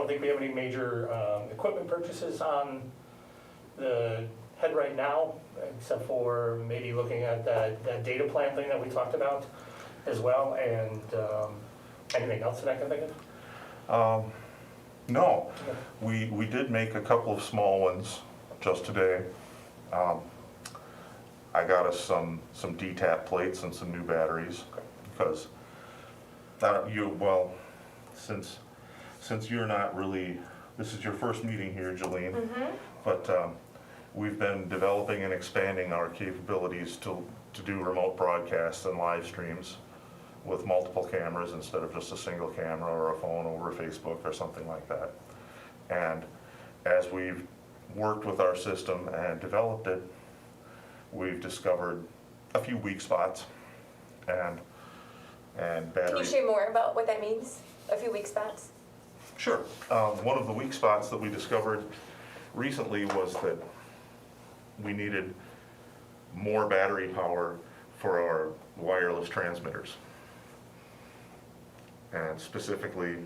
think we have any major equipment purchases on the head right now, except for maybe looking at that data plan thing that we talked about as well, and anything else that I can think of? No, we did make a couple of small ones just today. I got us some DTAP plates and some new batteries, because since you're not really, this is your first meeting here, Jolene, but we've been developing and expanding our capabilities to do remote broadcasts and live streams with multiple cameras instead of just a single camera or a phone over Facebook or something like that. And as we've worked with our system and developed it, we've discovered a few weak spots and battery. Can you share more about what that means? A few weak spots? Sure. One of the weak spots that we discovered recently was that we needed more battery power for our wireless transmitters. And specifically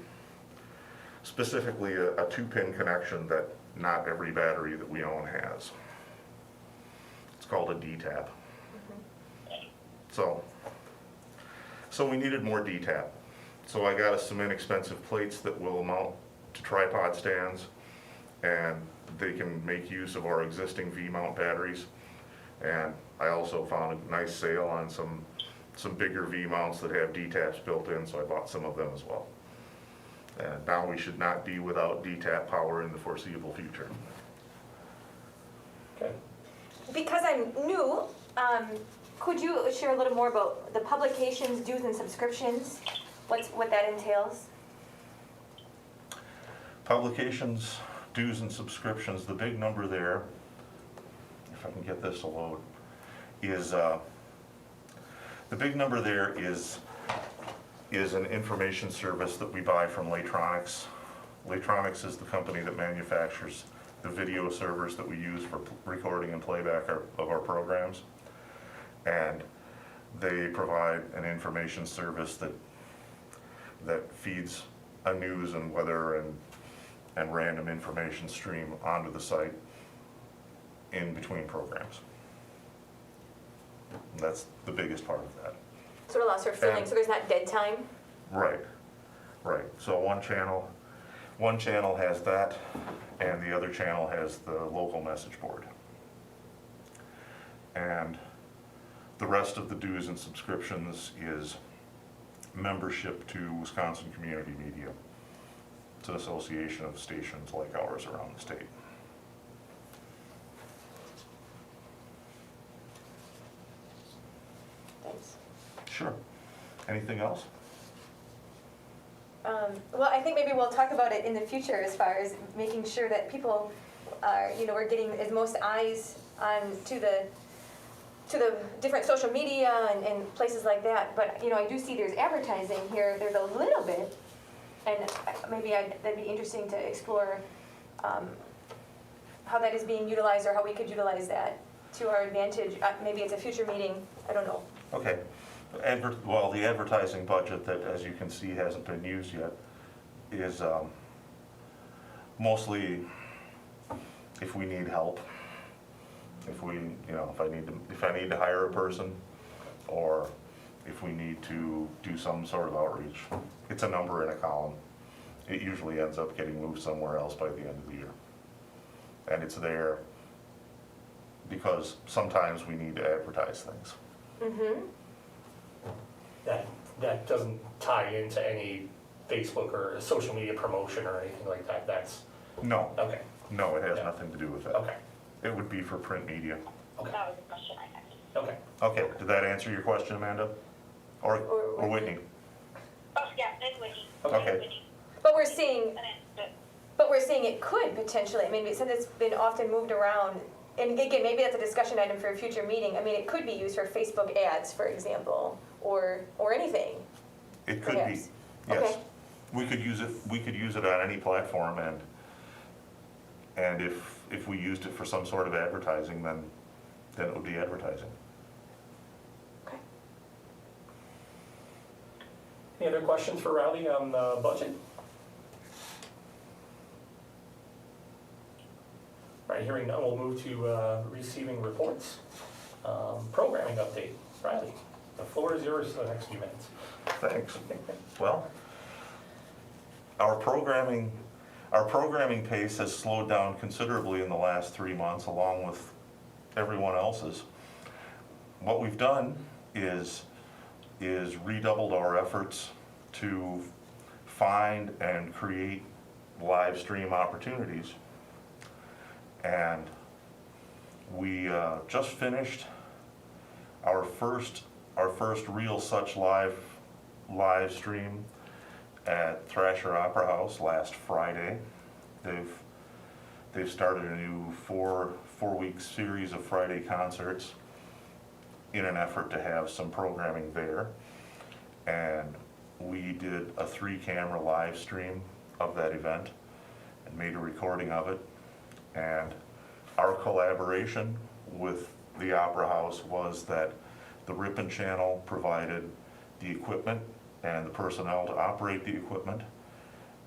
a 2-pin connection that not every battery that we own has. It's called a DTAP. So we needed more DTAP. So I got us some inexpensive plates that will mount to tripod stands, and they can make use of our existing V-mount batteries. And I also found a nice sale on some bigger V-mounts that have DTAPs built in, so I bought some of them as well. And now we should not be without DTAP power in the foreseeable future. Okay. Because I'm new, could you share a little more about the publications, dues, and subscriptions? What that entails? Publications, dues, and subscriptions, the big number there, if I can get this to load, is the big number there is an information service that we buy from Latronics. Latronics is the company that manufactures the video servers that we use for recording and playback of our programs. And they provide an information service that feeds a news and weather and random information stream onto the site in between programs. And that's the biggest part of that. So it allows for filling, so there's not dead time? Right. So one channel has that, and the other channel has the local message board. And the rest of the dues and subscriptions is membership to Wisconsin Community Media. It's an association of stations like ours around the state. Thanks. Sure. Anything else? Well, I think maybe we'll talk about it in the future as far as making sure that people are, we're getting as most eyes on to the different social media and places like that. But, I do see there's advertising here. There's a little bit, and maybe that'd be interesting to explore how that is being utilized or how we could utilize that to our advantage. Maybe it's a future meeting. I don't know. Okay. Well, the advertising budget that, as you can see, hasn't been used yet is mostly if we need help. If I need to hire a person, or if we need to do some sort of outreach. It's a number in a column. It usually ends up getting moved somewhere else by the end of the year. And it's there because sometimes we need to advertise things. Mm-hmm. That doesn't tie into any Facebook or social media promotion or anything like that. That's No. okay. No, it has nothing to do with that. Okay. It would be for print media. Okay. That was the question I had. Okay. Okay, did that answer your question, Amanda? Or Whitney? Oh, yeah, it's Whitney. Okay. Whitney. But we're seeing And it could potentially. I mean, since it's been often moved around, and again, maybe that's a discussion item for a future meeting. I mean, it could be used for Facebook ads, for example, or anything. It could Perhaps. be, yes. Okay. We could use it on any platform, and if we used it for some sort of advertising, then it would be advertising. Okay. Any other questions for Rowdy on the budget? All right, hearing none, we'll move to receiving reports. Programming update. Riley, the floor is yours for the next few minutes. Thanks. Well, our programming pace has slowed down considerably in the last 3 months, along with everyone else's. What we've done is redoubled our efforts to find and create live stream opportunities. And we just finished our first real such live stream at Thrasher Opera House last Friday. They've started a new four-week series of Friday concerts in an effort to have some programming there. And we did a 3-camera live stream of that event and made a recording of it. And our collaboration with the Opera House was that the Ripon channel provided the equipment and the personnel to operate the equipment,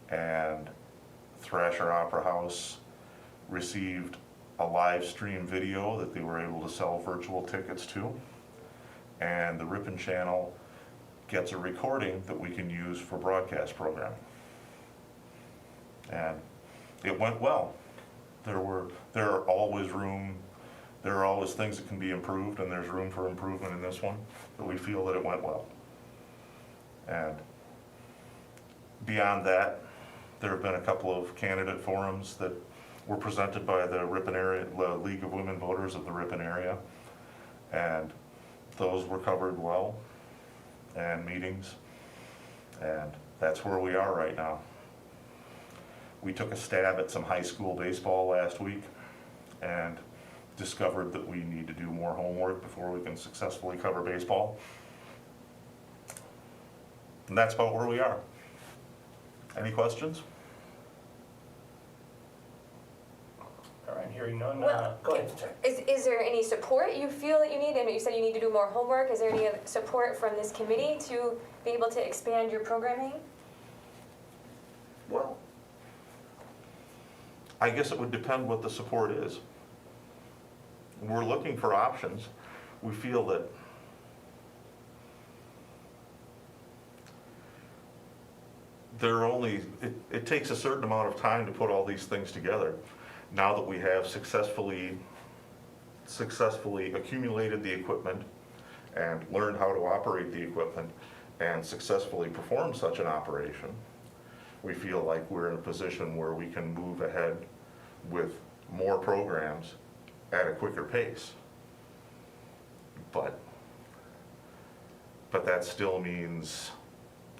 and Thrasher Opera House received a live stream video that they were able to sell virtual tickets to, and the Ripon channel gets a recording that we can use for broadcast programming. And it went well. There are always things that can be improved, and there's room for improvement in this one, but we feel that it went well. And beyond that, there have been a couple of candidate forums that were presented by the Ripon area, the League of Women Voters of the Ripon area, and those were covered well, and meetings, and that's where we are right now. We took a stab at some high school baseball last week and discovered that we need to do more homework before we can successfully cover baseball. And that's about where we are. Any questions? All right, hearing none, Well, go ahead. Is there any support you feel that you need? I know you said you need to do more homework. Is there any support from this committee to be able to expand your programming? Well, I guess it would depend what the support is. We're looking for options. We feel that it takes a certain amount of time to put all these things together. Now that we have successfully accumulated the equipment and learned how to operate the equipment and successfully perform such an operation, we feel like we're in a position where we can move ahead with more programs at a quicker pace. But that still means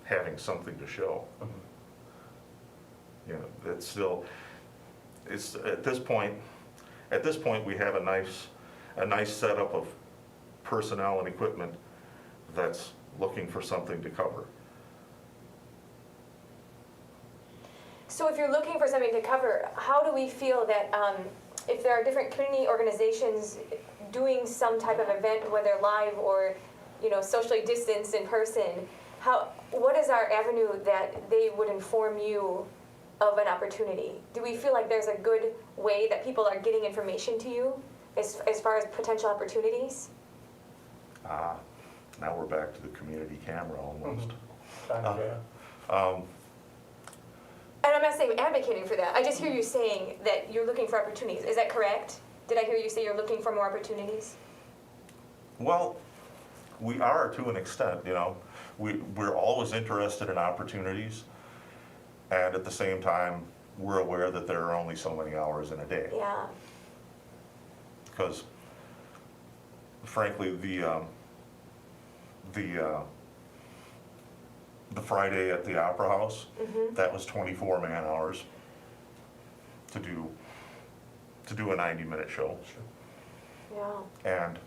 having something to show. You know, it's at this point we have a nice setup of personnel and equipment that's looking for something to cover. So if you're looking for something to cover, how do we feel that if there are different community organizations doing some type of event, whether live or socially distanced in person, what is our avenue that they would inform you of an opportunity? Do we feel like there's a good way that people are getting information to you as far as potential opportunities? Now we're back to the community camera almost. And I'm not saying advocating for that. I just hear you saying that you're looking for opportunities. Is that correct? Did I hear you say you're looking for more opportunities? Well, we are to an extent, We're always interested in opportunities, and at the same time, we're aware that there are only so many hours in a day. Yeah. Because, frankly, the Friday at the Opera House, that was 24 man hours to do a 90-minute show. Yeah. And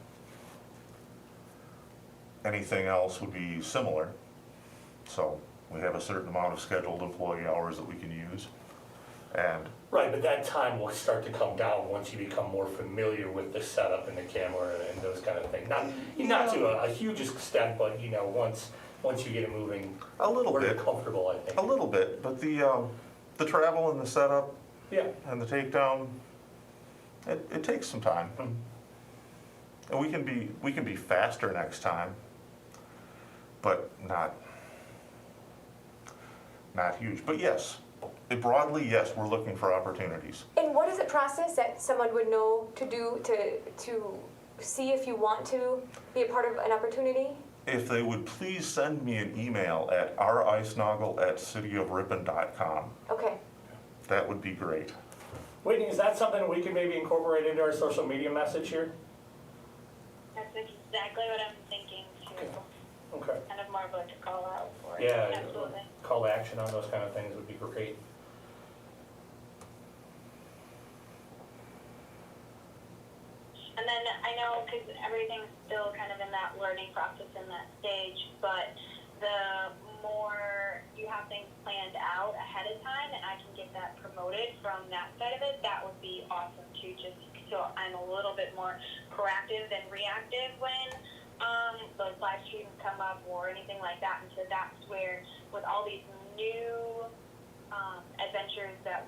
anything else would be similar. So we have a certain amount of scheduled employee hours that we can use. And Right, but that time will start to come down once you become more familiar with the setup and the camera and those kind of things. Not to a huge extent, but once you get it moving, a little we're bit, comfortable, I think. a little bit, but the travel and the setup Yeah. and the takedown, It takes some time. Mhm. And we can be faster next time, but not huge. But yes, broadly, yes, we're looking for opportunities. And what is the process that someone would know to do to see if you want to be a part of an opportunity? If they would please send me an email at ricenoggle@cityofripon.com, Okay. that would be great. Whitney, is that something we could maybe incorporate into our social media message here? That's exactly what I'm thinking too. Okay. Kind of more of like a call out for it. Yeah, Absolutely. call to action on those kind of things would be great. And then I know, because everything's still kind of in that learning process in that stage, but the more you have things planned out ahead of time and I can get that promoted from that side of it, that would be awesome too, just so I'm a little bit more proactive than reactive when those live streams come up or anything like that. And so that's where, with all these new adventures that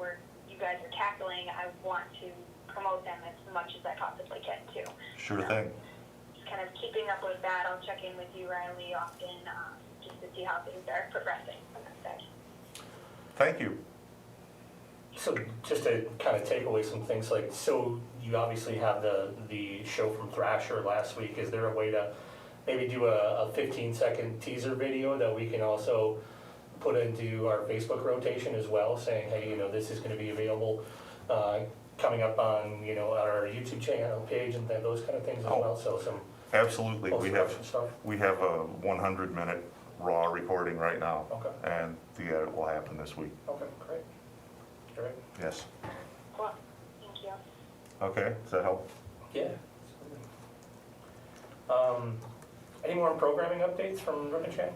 you guys are tackling, I want to promote them as much as I possibly can too. Sure thing. Just kind of keeping up with that. I'll check in with you, Riley, often just to see how things are progressing on that side. Thank you. So just to kind of take away some things, like, so you obviously have the show from Thrasher last week. Is there a way to maybe do a 15-second teaser video that we can also put into our Facebook rotation as well, saying, hey, this is going to be available coming up on, our YouTube channel page and those kind of things as well, so some Absolutely. post-production stuff? We have a 100-minute raw recording right now. Okay. And the edit will happen this week. Okay, great. Great. Yes. Cool. Thank you. Okay, does that help? Yeah. Any more programming updates from Ripon Chan?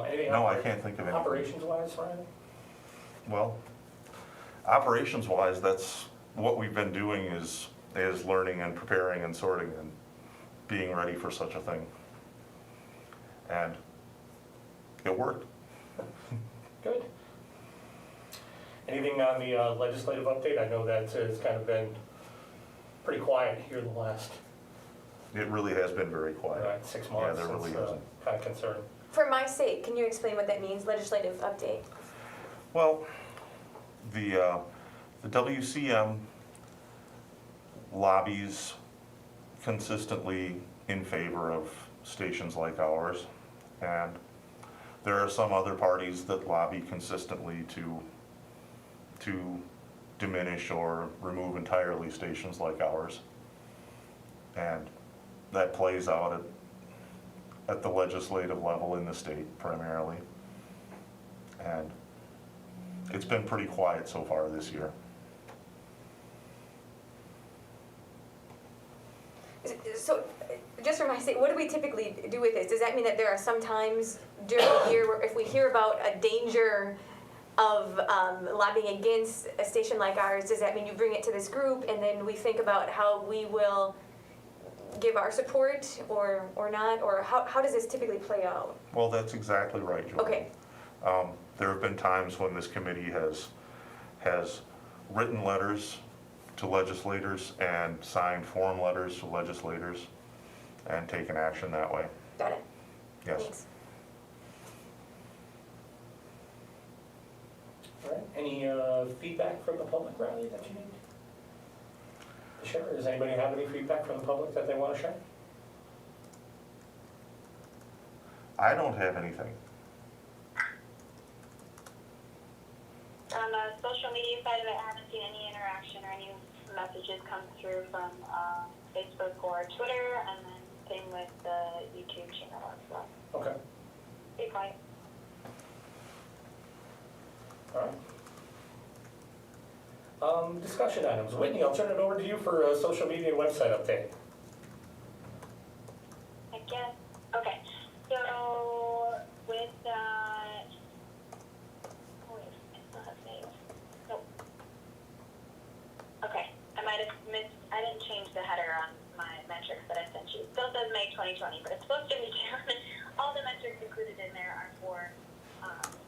Anything No, I can't think of any. operations-wise, Ryan? Well, operations-wise, that's what we've been doing is learning and preparing and sorting and being ready for such a thing. And it worked. Good. Anything on the legislative update? I know that it's kind of been pretty quiet here the last It really has been very quiet. 6 months. Yeah, there really It's, hasn't. kind of concerning. For my sake, can you explain what that means, legislative update? Well, the WCM lobbies consistently in favor of stations like ours, and there are some other parties that lobby consistently to diminish or remove entirely stations like ours. And that plays out at the legislative level in the state primarily. And it's been pretty quiet so far this year. So, just for my sake, what do we typically do with this? Does that mean that there are some times during the year where if we hear about a danger of lobbying against a station like ours, does that mean you bring it to this group and then we think about how we will give our support or not? Or how does this typically play out? Well, that's exactly right, Julie. Okay. There have been times when this committee has written letters to legislators and signed form letters to legislators and taken action that way. Got it. Yes. Thanks. All right. Any feedback from the public, Riley, that you need to share? Does anybody have any feedback from the public that they want to share? I don't have anything. On the social media side of it, I haven't seen any interaction or any messages come through from Facebook or Twitter, and then same with the YouTube channel as well. Okay. Be quiet. All right. Discussion items. Whitney, I'll turn it over to you for a social media website update. I guess. Okay. So with that, oh wait, I still have names. Nope. Okay, I might have missed. I didn't change the header on my metrics that I sent you. It still says May 2020, but it's supposed to be June. All the metrics included in there are for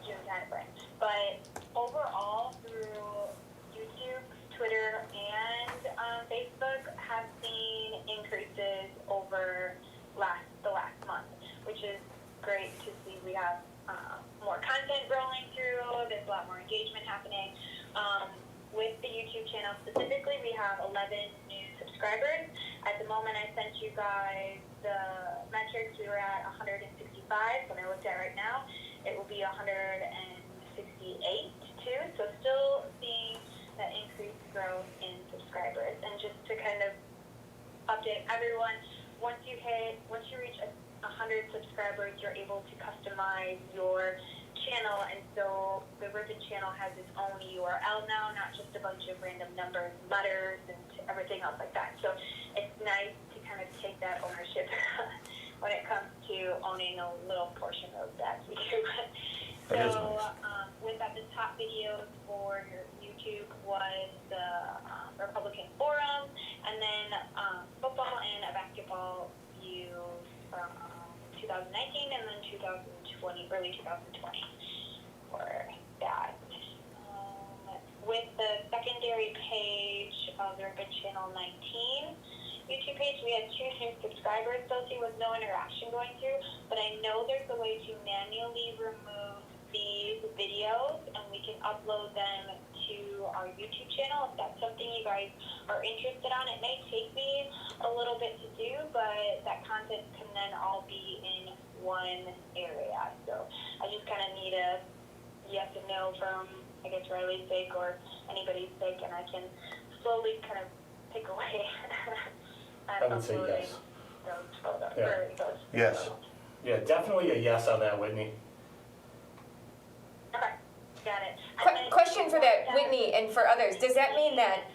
June timeframe. But overall, through a lot more engagement happening. With the YouTube channel specifically, we have 11 new subscribers. At the moment I sent you guys the metrics, we were at 165. When I looked at right now, it will be 168 too. So still seeing that increased growth in subscribers. And just to kind of update everyone, once you reach 100 subscribers, you're able to customize your channel, and so the Ripon channel has its own URL now, not just a bunch of random numbers, letters, and everything else like that. So it's nice to kind of take that ownership when it comes to owning a little portion of that YouTube. That is So nice. with that, the top videos for your YouTube was the Republican Forum, and then football and a basketball view from 2019 and then 2020, early 2020 for that. With the secondary page of the Ripon Channel 19 YouTube page, we had 2 new subscribers, those with no interaction going through, but I know there's a way to manually remove these videos and we can upload them to our YouTube channel if that's something you guys are interested on. It may take me a little bit to do, but that content can then all be in one area. So I just kind of need a yes and no from, I guess, Riley's sake or anybody's sake, and I can slowly kind of pick away at I would say uploading yes. those photos. Yeah. Or those Yes. photos. Yeah, definitely a yes on that, Whitney. Okay, got it. And then Question for that, Whitney, and for others, does that mean that,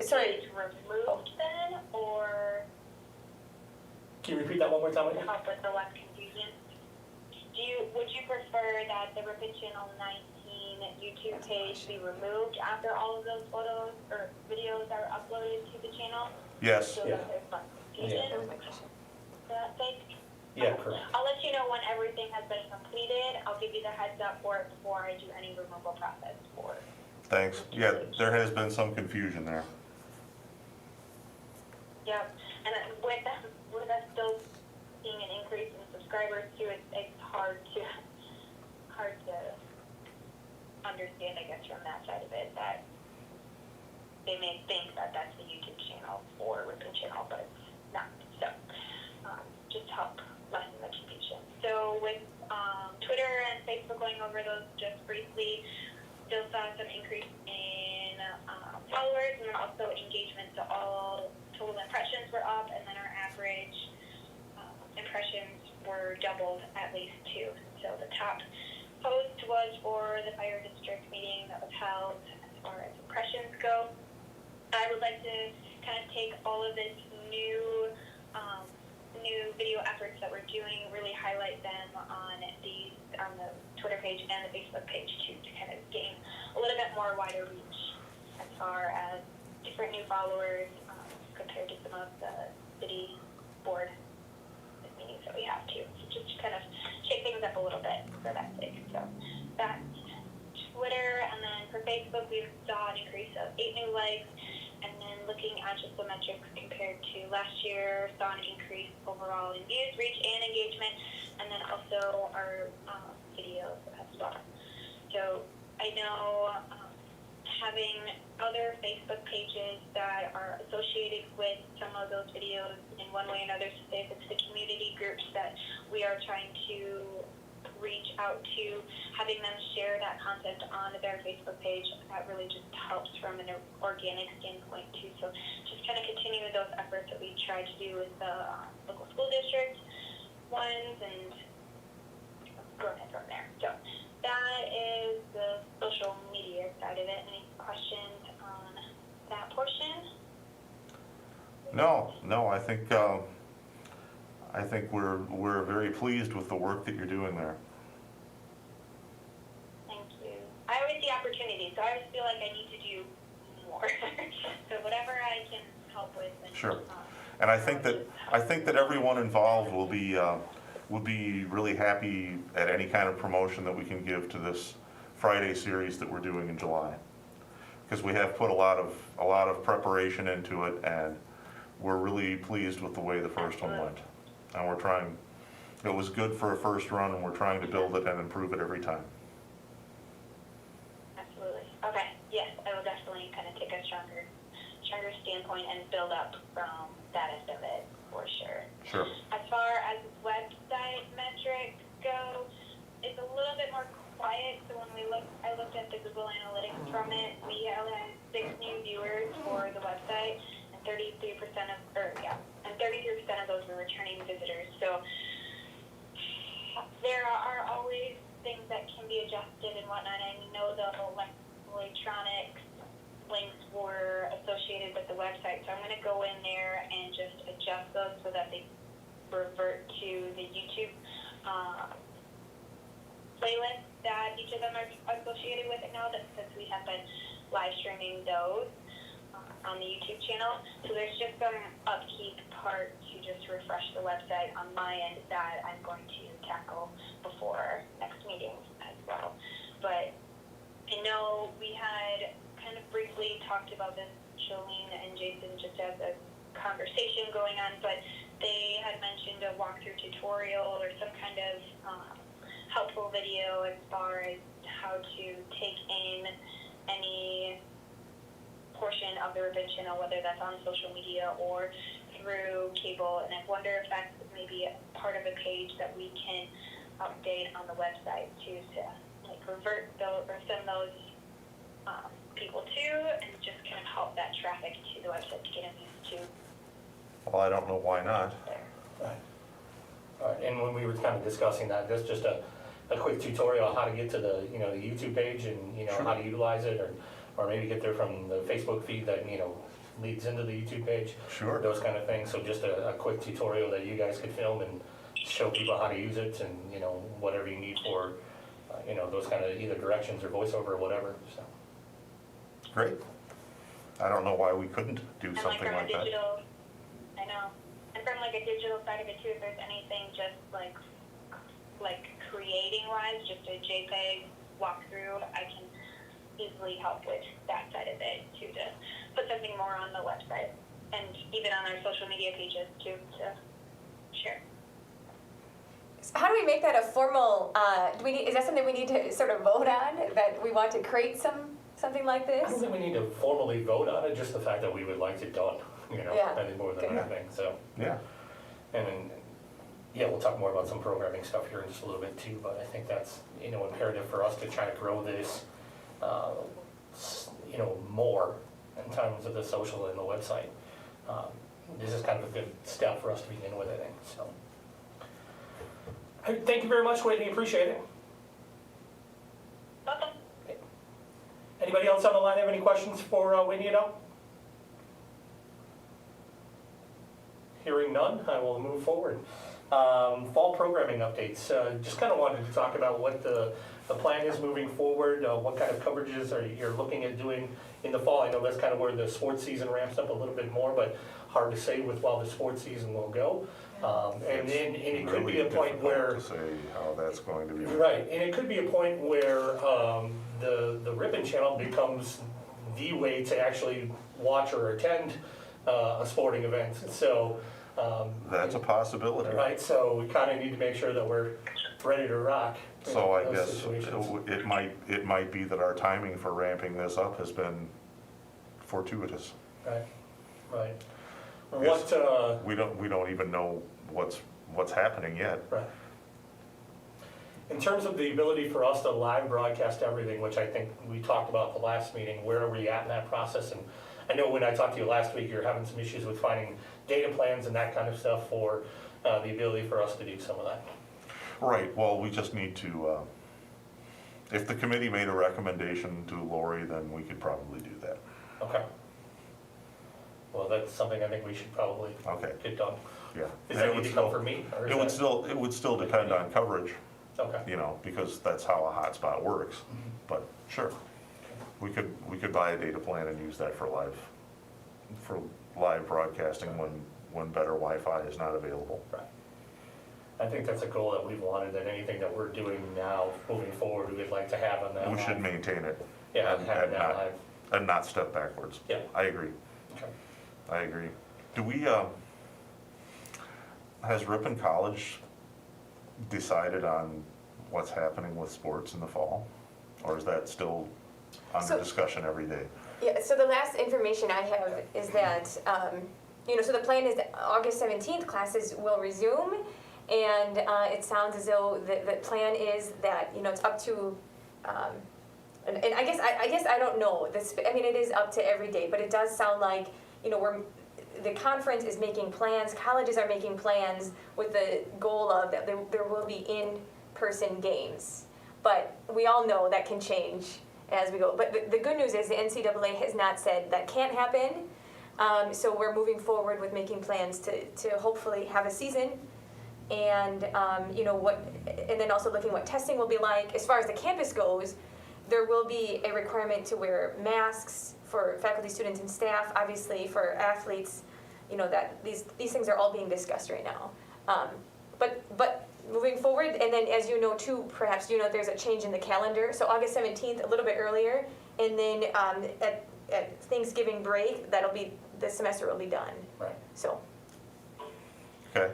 sorry, It's removed then, or Can you repeat that one more time, to Whitney? help with the less confusion? Would you prefer that the Ripon Channel 19 YouTube page be removed after all of those photos or videos are uploaded to the channel? Yes, So Yeah. that there's less confusion? that was my question. For that sake? Yeah, correct. I'll let you know when everything has been completed. I'll give you the heads up for it before I do any removal process for it. thanks. Yeah, there has been some confusion there. Yep, and then with us still seeing an increase in subscribers too, it's hard to understand, I guess, from that side of it, that they may think that that's the YouTube channel or Ripon channel, but it's not. So, just to help lessen the confusion. So with Twitter and Facebook, going over those just briefly, still saw some increase in followers and then also engagement. So all total impressions were up, and then our average impressions were doubled at least too. So the top post was for the fire district meeting that was held as far as impressions go. I would like to kind of take all of this new video efforts that we're doing, really highlight them on the Twitter page and the Facebook page too, to kind of gain a little bit more wider reach as far as different new followers compared to some of the city board meetings that we have too. So just to kind of shake things up a little bit for that sake. So that's Twitter, and then for Facebook we saw an increase of 8 new likes, and then looking at just the metrics compared to last year, saw an increase overall in views, reach, and engagement, and then also our videos as well. So I know having other Facebook pages that are associated with some of those videos in one way or another, so say if it's the community groups that we are trying to reach out to, having them share that content on their Facebook page, that really just helps from an organic standpoint too. So just kind of continue those efforts that we try to do with the local school district ones and growing it from there. So that is the social media side of it. Any questions on that portion? No, I think we're very pleased with the work that you're doing there. Thank you. I always see opportunities, so I always feel like I need to do more. So whatever I can help with. And, Sure. And I think that everyone involved will be really happy at any kind of promotion that we can give to this Friday series that we're doing in July. Because we have put a lot of preparation into it, and we're really pleased with the way the first one went. And it was good for a first run, and we're trying to build it and improve it every time. stronger standpoint and build up from that end of it for sure. Sure. As far as website metrics go, it's a little bit more quiet. So when I looked at the Google Analytics from it, we had 6 new viewers for the website, and 33% of those were returning visitors. So there are always things that can be adjusted and whatnot. I know the electronics links were associated with the website, so I'm going to go in there and just adjust those so that they revert to the YouTube playlist that each of them are associated with it now, since we have been live streaming those on the YouTube channel. So there's just some upkeep part to just refresh the website on my end that I'm going to tackle before next meeting as well. But I know we had kind of briefly talked about this, Jolene and Jason, just as a conversation going on, but they had mentioned a walkthrough tutorial or some kind of helpful video as far as how to take in any portion of the Ripon channel, whether that's on social media or through cable. And I wonder if that's maybe part of a page that we can update on the website too, to like revert those or send those people to, and just kind of help that traffic to the website to get them used to. Well, I don't know why not. Right. All right, and when we were kind of discussing that, that's just a quick tutorial on how to get to the, the YouTube page and, Sure. how to utilize it, or maybe get there from the Facebook feed that, leads into the YouTube page. Sure. Those kind of things, so just a quick tutorial that you guys could film and show people how to use it and, whatever you need for, those kind of either directions or voiceover or whatever, so. Great. I don't know why we couldn't do And something from like a that. digital, I know, and from like a digital side of it too, if there's anything just like creating wise, just a JPEG walkthrough, I can easily help with that side of it too, to put something more on the website and even on our social media pages too, to share. So how do we make that a formal, is that something we need to sort of vote on, that we want to create something like I this? don't think we need to formally vote on it, just the fact that we would like it done, Yeah. I think more than Okay. anything, so. Yeah. And then, yeah, we'll talk more about some programming stuff here in just a little bit too, but I think that's, imperative for us to try to grow this, more in terms of the social and the website. This is kind of a good step for us to begin with, I think, so. Thank you very much, Whitney, appreciate it. Welcome. Anybody else on the line have any questions for Whitney at all? Hearing none, I will move forward. Fall programming updates. Just kind of wanted to talk about what the plan is moving forward, what kind of coverages you're looking at doing in the fall. I know that's kind of where the sports season ramps up a little bit more, but hard to say with while the sports season will go. And it could be a point where... To say how that's going to be. Right, and it could be a point where the Ripon channel becomes the way to actually watch or attend a sporting event. So That's a possibility. right, so we kind of need to make sure that we're ready to rock. So I those guess situations. it might be that our timing for ramping this up has been fortuitous. Right. Yes. What, We don't even know what's happening yet. right. In terms of the ability for us to live broadcast everything, which I think we talked about the last meeting, where are we at in that process? And I know when I talked to you last week, you're having some issues with finding data plans and that kind of stuff for the ability for us to do some of that. Right, well, we just need to, if the committee made a recommendation to Lori, then we could probably do that. Okay. Well, that's something I think we should probably Okay, get done. yeah. Does And that it need would to come still- from me? Or is It would still depend on coverage, Okay. because that's how a hotspot works. But sure, we could buy a data plan and use that for live broadcasting when better Wi-Fi is not available. Right. I think that's a goal that we've wanted, that anything that we're doing now, moving forward, we would like to have on that. We should live. maintain it. Yeah, and- have it and now not- live. And not step backwards. Yeah. I agree, Okay. I agree. Do we, has Ripon College decided on what's happening with sports in the fall? Or is that still under So- discussion every day? Yeah, so the last information I have is that, so the plan is that August 17th, classes will resume. And it sounds as though the plan is that, it's up to, and I guess I don't know, it is up to every day, but it does sound like, the conference is making plans, colleges are making plans with the goal of that there will be in-person games. But we all know that can change as we go. But the good news is the NCAA has not said that can't happen. So we're moving forward with making plans to hopefully have a season. And and then also looking what testing will be like. As far as the campus goes, there will be a requirement to wear masks for faculty, students, and staff. Obviously, for athletes, that these things are all being discussed right now. But moving forward, and then as you know too, perhaps there's a change in the calendar. So August 17th, a little bit earlier, and then at Thanksgiving break, the semester will be done. Right. So. Okay.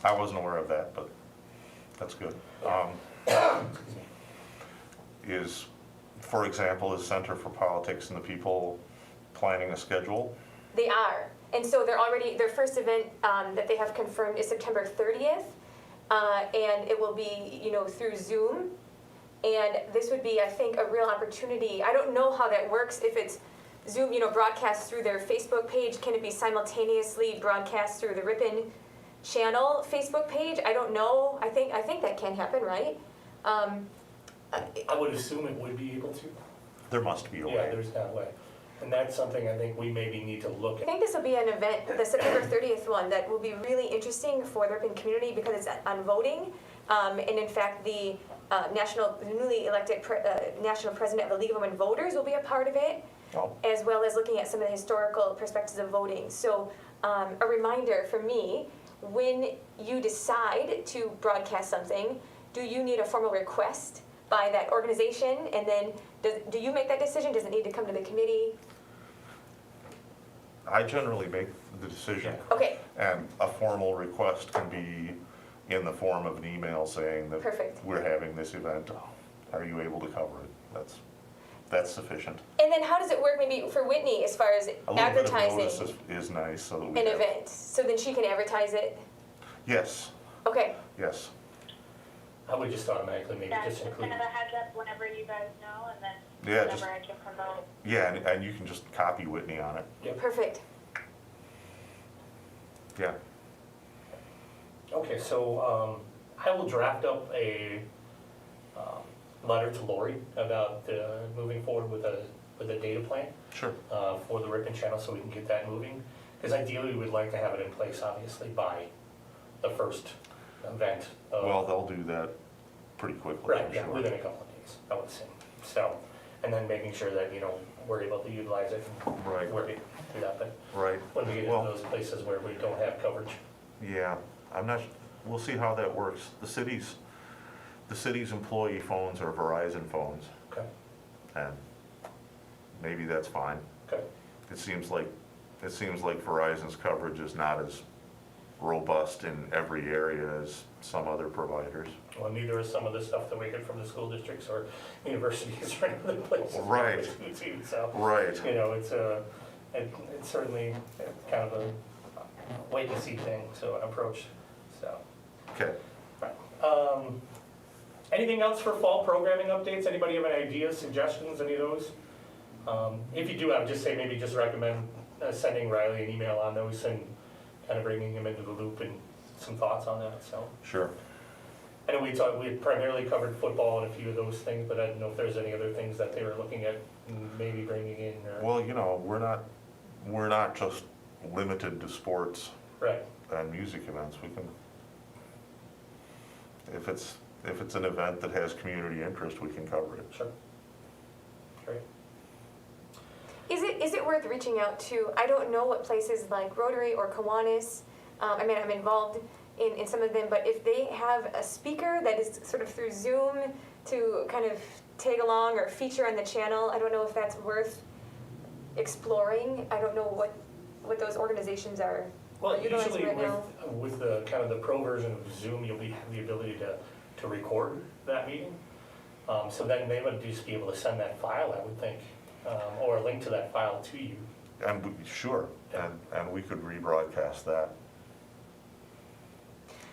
I wasn't aware of that, but that's good. For example, is Center for Politics and the People planning a schedule? They are. And so their first event that they have confirmed is September 30th. And it will be, through Zoom. And this would be, I think, a real opportunity. I don't know how that works. If it's Zoom, broadcast through their Facebook page, can it be simultaneously broadcast through the Ripon channel Facebook page? I don't know. I think that can happen, right? I would assume it would be able to. There must be a way. Yeah, there's that way. And that's something I think we maybe need to look I at. think this will be an event, the September 30th one, that will be really interesting for the Ripon community because it's on voting. And in fact, the newly elected national president of the League of Women Voters will be a part of it, as well as looking at some of the historical perspectives of voting. So a reminder for me, when you decide to broadcast something, do you need a formal request by that organization? And then do you make that decision? Does it need to come to the committee? I generally make the decision. Okay. And a formal request can be in the form of an email saying that Perfect. we're having this event. Are you able to cover it? That's sufficient. And then how does it work maybe for Whitney as far as A little bit of advertising notice is nice so that we an have- event? So then she can advertise it? Yes, Okay. yes. I would just automatically maybe Yeah, just just include. kind of a heads up whenever you guys know, and then Yeah, whenever just- I can promote. Yeah, and you can just copy Whitney on it. Perfect. Yeah. Okay, so I will draft up a letter to Lori about moving forward with a data plan Sure. for the Ripon channel so we can get that moving. Because ideally, we'd like to have it in place, obviously, by the first event. Well, they'll do that pretty quickly, Right, I'm yeah, sure. within a couple of days, I would say. So, and then making sure that, we're able to utilize it and Right. we're able to do that. But Right. when we get Well- into those places where we don't have coverage. Yeah, we'll see how that works. The city's employee phones are Verizon phones, Okay, and maybe that's fine. okay. It seems like Verizon's coverage is not as robust in every area as some other providers. Well, neither is some of the stuff that we get from the school districts or universities or any other places. Right. Too, so, Right. it's certainly kind of a wait and see thing, so an approach, so. Okay. Right. Anything else for fall programming updates? Anybody have any ideas, suggestions, any of those? If you do have, maybe just recommend sending Riley an email on those and kind of bringing him into the loop and some thoughts on that, so. Sure. I know we had primarily covered football and a few of those things, but I don't know if there's any other things that they were looking at maybe bringing in or. Well, we're not just limited to sports Right, and music events. We can, if it's an event that has community interest, we can cover it. sure. Great. Is it worth reaching out to, I don't know what places like Rotary or Kiwanis, I'm involved in some of them, but if they have a speaker that is sort of through Zoom to kind of tag along or feature on the channel, I don't know if that's worth exploring. I don't know what those organizations are Well, utilizing usually right now. with the kind of the pro version of Zoom, you'll have the ability to record that meeting. So then they would just be able to send that file, I would think. or a link to that file to you. And sure, and we could rebroadcast that.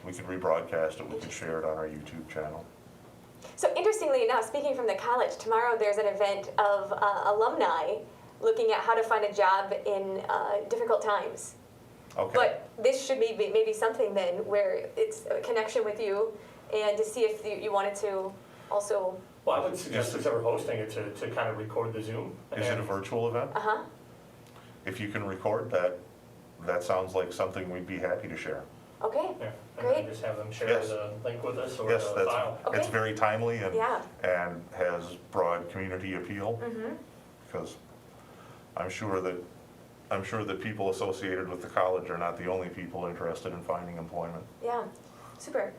We could rebroadcast it, we could share it on our YouTube channel. So interestingly enough, speaking from the college, tomorrow there's an event of alumni looking at how to find a job in difficult times. Okay, But this should be maybe something then where it's a connection with you and to see if you wanted to also, Well, I would suggest if ever hosting it to kind of record the Zoom. is it a virtual event? uh-huh, If you can record that, that sounds like something we'd be happy to share. okay, Yeah, and Great. then just have them share Yes. the link with us or Yes, the file. Okay. it's very timely Yeah. and has broad community appeal. mm-hmm, Because I'm sure that people associated with the college are not the only people interested in finding employment. yeah, super.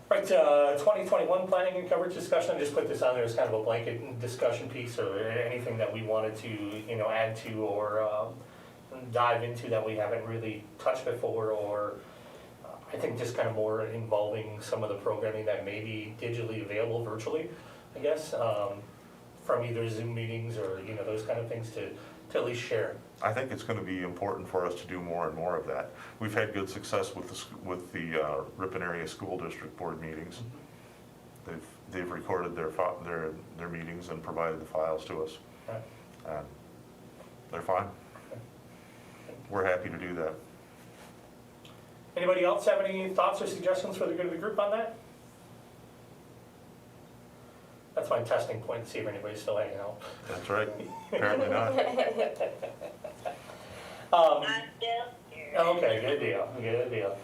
Right, 2021 planning and coverage discussion, I just put this on there as kind of a blanket discussion piece or anything that we wanted to, add to or dive into that we haven't really touched before, or I think just kind of more involving some of the programming that may be digitally available virtually, I guess, from either Zoom meetings or, those kind of things to at least share. I think it's going to be important for us to do more and more of that. We've had good success with the Ripon Area School District Board meetings. They've recorded their meetings and provided the files to us. Right. And they're fine. We're happy to do that. Anybody else have any thoughts or suggestions for the good of the group on that? That's my testing point to see if anybody's still hanging out. That's right. Apparently not. Um, I'm still here. Okay, good deal.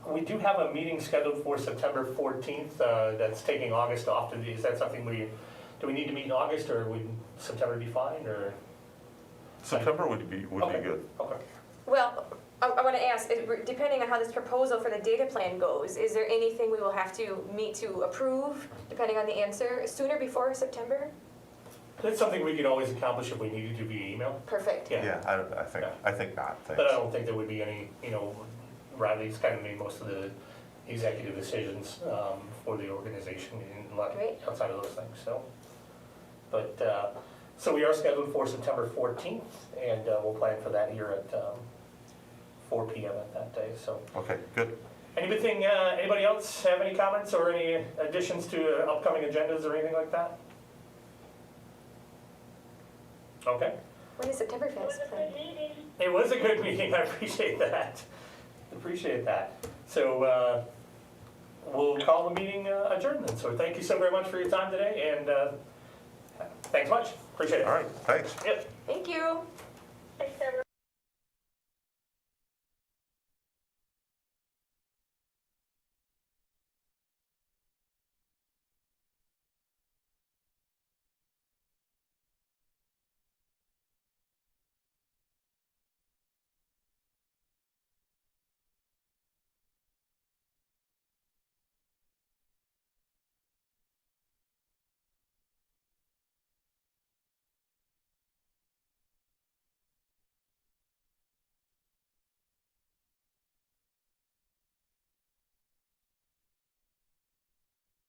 We do have a meeting scheduled for September 14th, that's taking August off. Is that something do we need to meet in August, or would September be fine, or? September would be good. Okay. Well, I want to ask, depending on how this proposal for the data plan goes, is there anything we will have to meet to approve, depending on the answer, sooner before September? That's something we could always accomplish if we needed to via email. Perfect. Yeah. Yeah, I think not, thanks. But I don't think there would be any, Riley's kind of made most of the executive decisions for the organization and Great. outside of those things, so. But, so we are scheduled for September 14th, and we'll plan for that here at 4 PM at that day, so. Okay, good. Anybody else have any comments or any additions to upcoming agendas or anything like that? Okay. When is September It was Fest a planned? good meeting. It was a good meeting, I appreciate that. So, we'll call the meeting adjourned then. So thank you so very much for your time today, and thanks much, appreciate it. All right, thanks. Yep. Thank you.